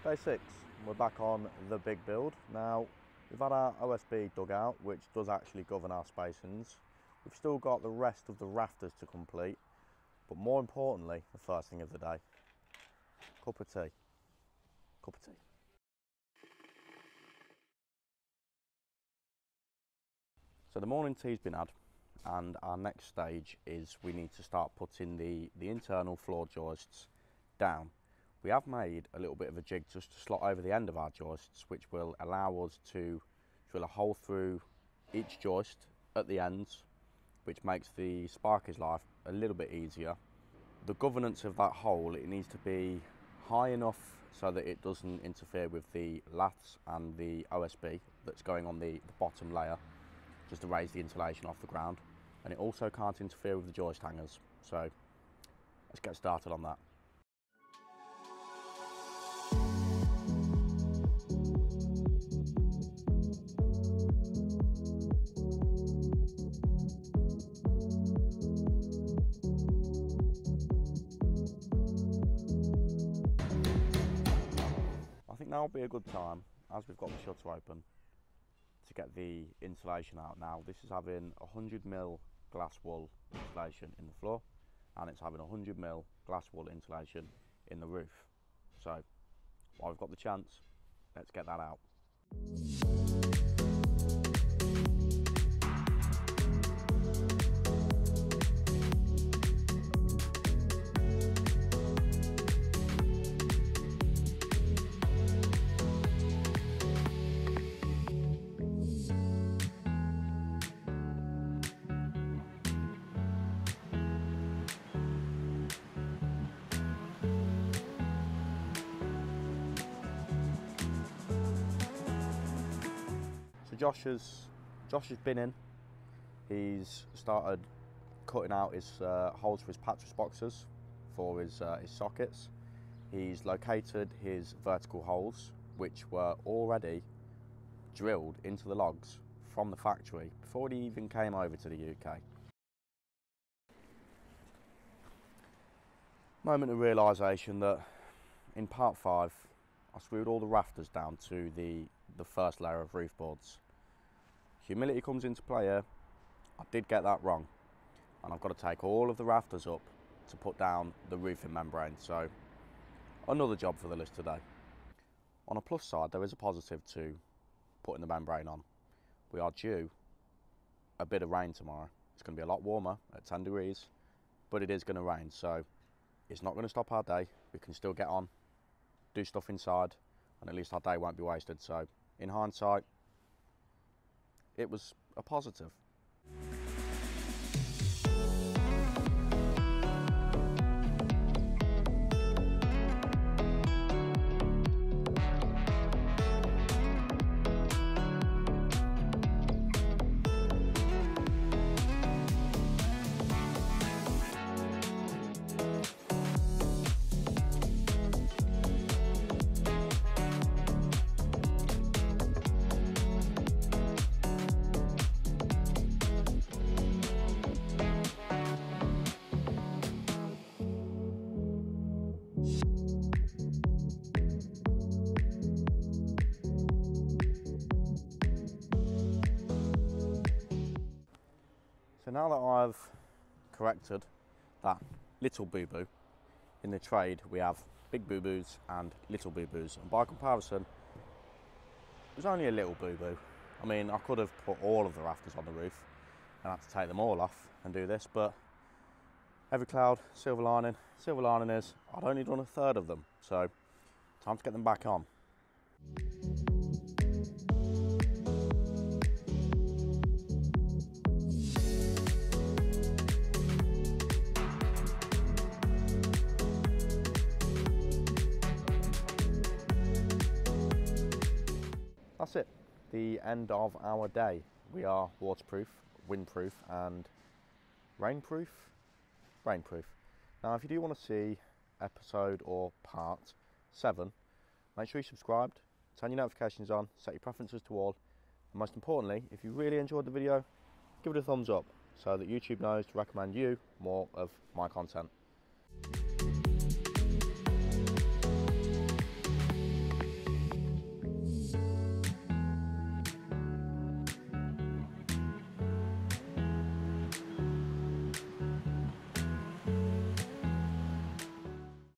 Day 6, we're back on the big build. Now, we've had our OSB dugout, which does actually govern our spacings. We've still got the rest of the rafters to complete, but more importantly, the first thing of the day, cup of tea. Cup of tea. So the morning tea's been had, and our next stage is we need to start putting the internal floor joists down. We have made a little bit of a jig just to slot over the end of our joists, which will allow us to drill a hole through each joist at the ends, which makes the sparker's life a little bit easier. The governance of that hole, it needs to be high enough so that it doesn't interfere with the laths and the OSB that's going on the bottom layer, just to raise the insulation off the ground. And it also can't interfere with the joist hangers. So let's get started on that. I think now will be a good time, as we've got the shutter open, to get the insulation out. Now this is having 100mm glass wool insulation in the floor, and it's having 100mm glass wool insulation in the roof. So while we've got the chance, let's get that out. So Josh has been in. He's started cutting out his holes for his pattress boxes for his sockets. He's located his vertical holes, which were already drilled into the logs from the factory before he even came over to the UK. Moment of realisation that in part 5 I screwed all the rafters down to the first layer of roof boards. Humility comes into play here. I did get that wrong, and I've got to take all of the rafters up to put down the roofing membrane. So another job for the list today. On a plus side, there is a positive to putting the membrane on. We are due a bit of rain tomorrow. It's going to be a lot warmer at 10 degrees, but it is going to rain, so it's not going to stop our day. We can still get on, do stuff inside, and at least our day won't be wasted. So in hindsight, it was a positive. So now that I've corrected that little boo-boo, in the trade we have big boo-boos and little boo-boos, and by comparison it was only a little boo-boo. I mean, I could have put all of the rafters on the roof and had to take them all off and do this, but every cloud, silver lining. Silver lining is I'd only done a third of them, so time to get them back on. That's it, the end of our day. We are waterproof, windproof and rainproof. Now if you do want to see episode or part 7, make sure you're subscribed, turn your notifications on, set your preferences to all, and most importantly, if you really enjoyed the video, give it a thumbs up so that YouTube knows to recommend you more of my content.